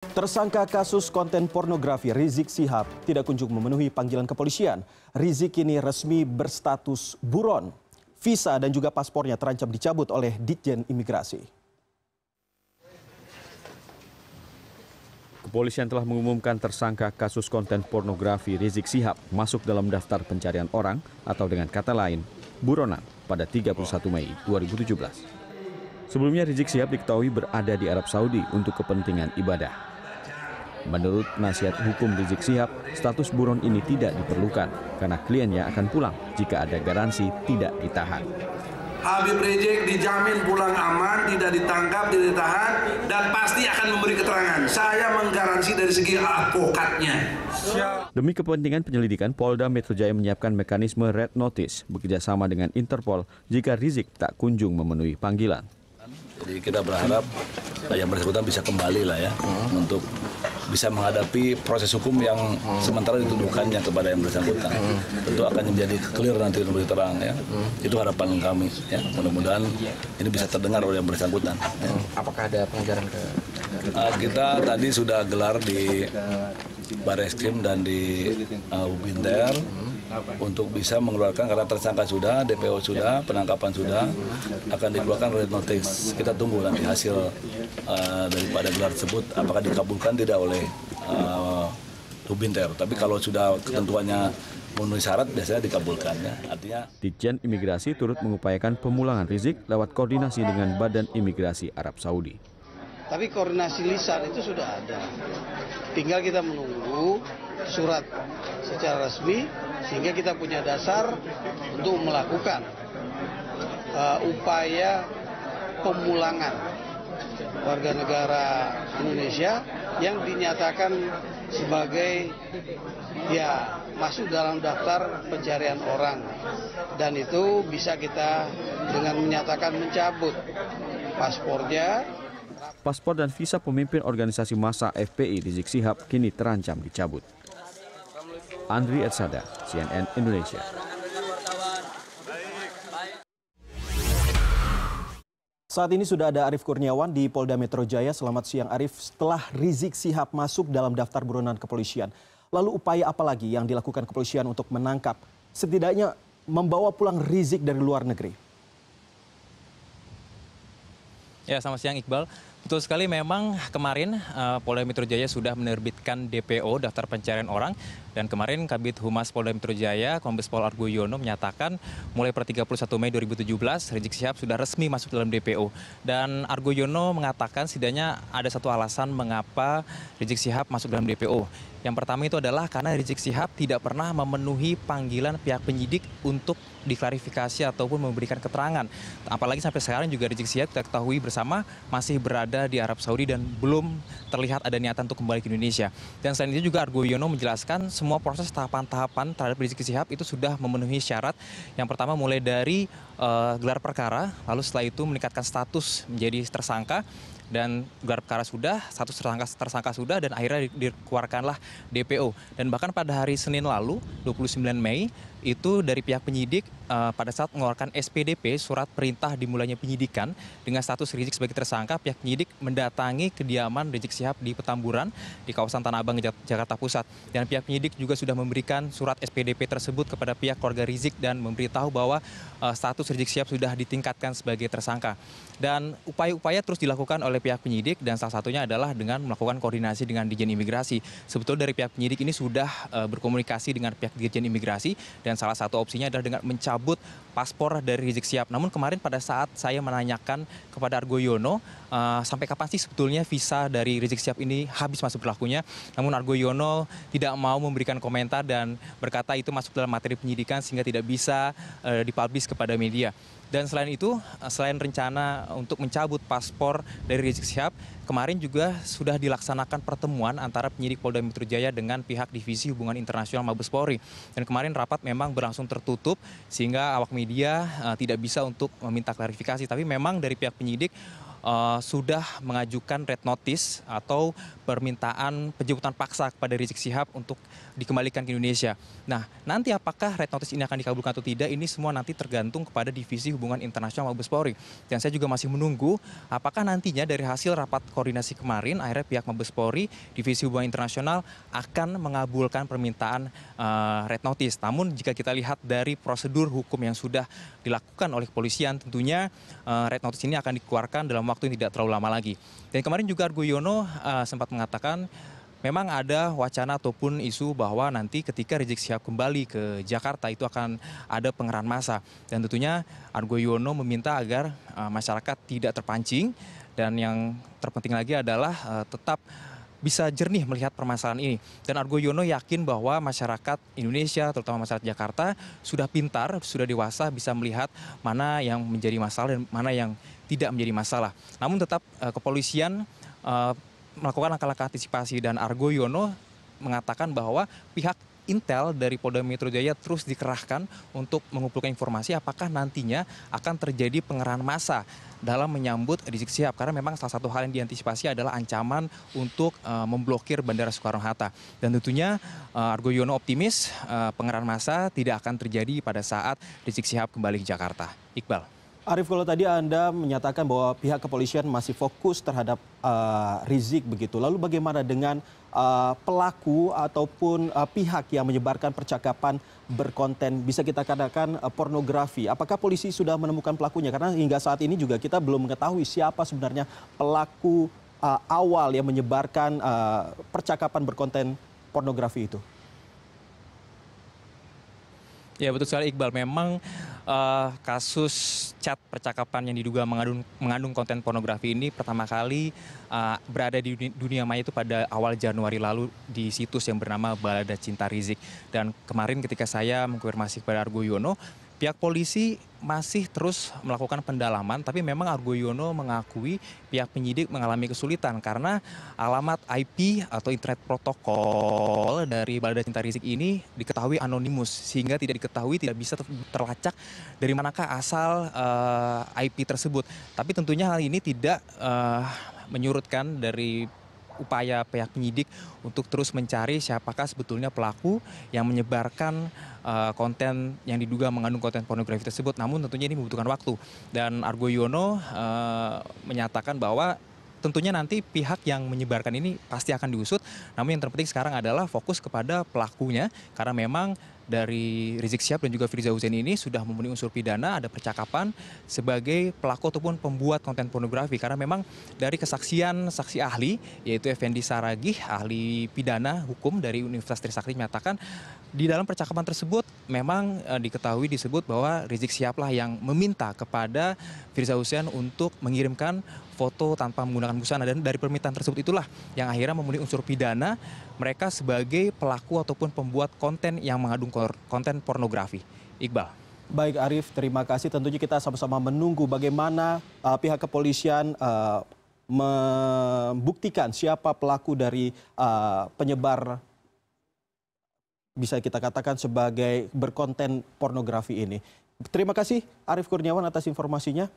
Tersangka kasus konten pornografi Rizik Syihab tidak kunjung memenuhi panggilan kepolisian. Rizik kini resmi berstatus buron. Visa dan juga paspornya terancam dicabut oleh Ditjen Imigrasi. Kepolisian telah mengumumkan tersangka kasus konten pornografi Rizik Syihab masuk dalam daftar pencarian orang atau dengan kata lain, buronan pada 31 Mei 2017. Sebelumnya Rizik Syihab diketahui berada di Arab Saudi untuk kepentingan ibadah. Menurut nasihat hukum Rizik Syihab, status buron ini tidak diperlukan karena kliennya akan pulang jika ada garansi tidak ditahan. Habib Rizik dijamin pulang aman, tidak ditangkap, tidak ditahan, dan pasti akan memberi keterangan. Saya menggaransi dari segi advokatnya. Demi kepentingan penyelidikan, Polda Metro Jaya menyiapkan mekanisme red notice bekerjasama dengan Interpol jika Rizik tak kunjung memenuhi panggilan. Jadi kita berharap yang bersangkutan bisa kembali lah ya untuk bisa menghadapi proses hukum yang sementara dituduhkannya kepada yang bersangkutan. Tentu akan menjadi clear nanti lebih terang ya. Itu harapan kami ya. Mudah-mudahan ini bisa terdengar oleh yang bersangkutan. Ya. Apakah ada pengejaran ke? Kita tadi sudah gelar di Barreskrim dan di Binter untuk bisa mengeluarkan karena tersangka sudah, DPO sudah, penangkapan sudah, akan dikeluarkan red notice. Kita tunggu nanti hasil daripada gelar tersebut apakah dikabulkan tidak oleh Binter. Tapi kalau sudah ketentuannya memenuhi syarat biasanya dikabulkan ya. Artinya Ditjen Imigrasi turut mengupayakan pemulangan Rizik lewat koordinasi dengan Badan Imigrasi Arab Saudi. Tapi koordinasi lisan itu sudah ada. Tinggal kita menunggu surat secara resmi sehingga kita punya dasar untuk melakukan upaya pemulangan warga negara Indonesia yang dinyatakan sebagai masuk dalam daftar pencarian orang, dan itu bisa kita dengan menyatakan mencabut paspornya. Paspor dan visa pemimpin organisasi massa FPI Rizik Syihab kini terancam dicabut. Andri Edsada, CNN Indonesia. Saat ini sudah ada Arief Kurniawan di Polda Metro Jaya. Selamat siang Arief. Setelah Rizik Syihab masuk dalam daftar buronan kepolisian, lalu upaya apa lagi yang dilakukan kepolisian untuk menangkap, setidaknya membawa pulang Rizik dari luar negeri? Ya, selamat siang Iqbal. Betul sekali, memang kemarin Polda Metro Jaya sudah menerbitkan DPO, daftar pencarian orang, dan kemarin Kabid Humas Polda Metro Jaya, Kombes Pol Argo Yono menyatakan mulai per 31 Mei 2017 Rizik Syihab sudah resmi masuk dalam DPO. Dan Argo Yono mengatakan setidaknya ada satu alasan mengapa Rizik Syihab masuk dalam DPO. Yang pertama itu adalah karena Rizik Syihab tidak pernah memenuhi panggilan pihak penyidik untuk diklarifikasi ataupun memberikan keterangan. Apalagi sampai sekarang juga Rizik Syihab kita ketahui bersama masih berada di Arab Saudi dan belum terlihat ada niatan untuk kembali ke Indonesia. Dan selain itu juga Argo Yono menjelaskan semua proses tahapan-tahapan terhadap Rizik Syihab itu sudah memenuhi syarat. Yang pertama mulai dari gelar perkara, lalu setelah itu meningkatkan status menjadi tersangka, dan gelar perkara sudah, status tersangka sudah, dan akhirnya dikeluarkanlah DPO. Dan bahkan pada hari Senin lalu, 29 Mei, itu dari pihak penyidik pada saat mengeluarkan SPDP, surat perintah dimulainya penyidikan dengan status Rizik sebagai tersangka, pihak penyidik mendatangi kediaman Rizik Syihab di Petamburan di kawasan Tanah Abang, Jakarta Pusat. Dan pihak penyidik juga sudah memberikan surat SPDP tersebut kepada pihak keluarga Rizik dan memberitahu bahwa status Rizik Syihab sudah ditingkatkan sebagai tersangka. Dan upaya-upaya terus dilakukan oleh pihak penyidik, dan salah satunya adalah dengan melakukan koordinasi dengan Ditjen Imigrasi. Sebetulnya dari pihak penyidik ini sudah berkomunikasi dengan pihak Ditjen Imigrasi, dan salah satu opsinya adalah dengan mencabut paspor dari Rizik Syihab. Namun kemarin pada saat saya menanyakan kepada Argo Yono, sampai kapan sih sebetulnya visa dari Rizik Syihab ini habis masa berlakunya, namun Argo Yono tidak mau memberikan komentar dan berkata itu masuk dalam materi penyidikan sehingga tidak bisa dipublish kepada media. Dan selain itu, selain rencana untuk mencabut paspor dari Rizik Syihab, kemarin juga sudah dilaksanakan pertemuan antara penyidik Polda Metro Jaya dengan pihak Divisi Hubungan Internasional Mabes Polri. Dan kemarin rapat memang berlangsung tertutup sehingga awak media tidak bisa untuk meminta klarifikasi. Tapi memang dari pihak penyidik sudah mengajukan red notice atau permintaan penjemputan paksa kepada Rizik Syihab untuk dikembalikan ke Indonesia. Nah, nanti apakah red notice ini akan dikabulkan atau tidak, ini semua nanti tergantung kepada Divisi Hubungan Internasional Mabes Polri. Dan saya juga masih menunggu apakah nantinya dari hasil rapat koordinasi kemarin, akhirnya pihak Mabes Polri, Divisi Hubungan Internasional akan mengabulkan permintaan red notice. Namun jika kita lihat dari prosedur hukum yang sudah dilakukan oleh kepolisian, tentunya red notice ini akan dikeluarkan dalam waktu yang tidak terlalu lama lagi. Dan kemarin juga Argo Yono sempat mengatakan memang ada wacana ataupun isu bahwa nanti ketika Rizik Syihab kembali ke Jakarta itu akan ada pengerahan massa. Dan tentunya Argo Yono meminta agar masyarakat tidak terpancing, dan yang terpenting lagi adalah tetap bisa jernih melihat permasalahan ini. Dan Argo Yono yakin bahwa masyarakat Indonesia, terutama masyarakat Jakarta, sudah pintar, sudah dewasa, bisa melihat mana yang menjadi masalah dan mana yang tidak menjadi masalah. Namun tetap kepolisian melakukan langkah-langkah antisipasi, dan Argo Yono mengatakan bahwa pihak Intel dari Polda Metro Jaya terus dikerahkan untuk mengumpulkan informasi apakah nantinya akan terjadi pengerahan massa dalam menyambut Rizik Syihab, karena memang salah satu hal yang diantisipasi adalah ancaman untuk memblokir Bandara Soekarno-Hatta. Dan tentunya Argo Yono optimis pengerahan massa tidak akan terjadi pada saat Rizik Syihab kembali ke Jakarta. Iqbal. Arief, kalau tadi Anda menyatakan bahwa pihak kepolisian masih fokus terhadap Rizik begitu. Lalu bagaimana dengan pelaku ataupun pihak yang menyebarkan percakapan berkonten, bisa kita katakan pornografi? Apakah polisi sudah menemukan pelakunya? Karena hingga saat ini juga kita belum mengetahui siapa sebenarnya pelaku awal yang menyebarkan percakapan berkonten pornografi itu. Ya, betul sekali Iqbal. Memang kasus chat percakapan yang diduga mengandung konten pornografi ini pertama kali berada di dunia maya itu pada awal Januari lalu di situs yang bernama Balada Cinta Rizik. Dan kemarin ketika saya mengkonfirmasi kepada Argo Yono, pihak polisi masih terus melakukan pendalaman, tapi memang Argo Yono mengakui pihak penyidik mengalami kesulitan karena alamat IP atau internet protokol dari Balada Cinta Rizik ini diketahui anonimus, sehingga tidak diketahui, tidak bisa terlacak dari manakah asal IP tersebut. Tapi tentunya hal ini tidak menyurutkan dari upaya pihak penyidik untuk terus mencari siapakah sebetulnya pelaku yang menyebarkan konten yang diduga mengandung konten pornografi tersebut. Namun tentunya ini membutuhkan waktu. Dan Argo Yono menyatakan bahwa tentunya nanti pihak yang menyebarkan ini pasti akan diusut. Namun yang terpenting sekarang adalah fokus kepada pelakunya, karena memang dari Rizik Syihab dan juga Firza Hussein ini sudah memenuhi unsur pidana, ada percakapan sebagai pelaku ataupun pembuat konten pornografi. Karena memang dari kesaksian saksi ahli, yaitu Effendi Saragih, ahli pidana hukum dari Universitas Trisakti, menyatakan di dalam percakapan tersebut memang diketahui disebut bahwa Rizik Syihab lah yang meminta kepada Firza Hussein untuk mengirimkan foto tanpa menggunakan busana, dan dari permintaan tersebut itulah yang akhirnya memenuhi unsur pidana mereka sebagai pelaku ataupun pembuat konten yang mengandung konten pornografi. Iqbal. Baik Arief, terima kasih. Tentunya kita sama-sama menunggu bagaimana pihak kepolisian membuktikan siapa pelaku dari penyebar, bisa kita katakan sebagai berkonten pornografi ini. Terima kasih Arief Kurniawan atas informasinya.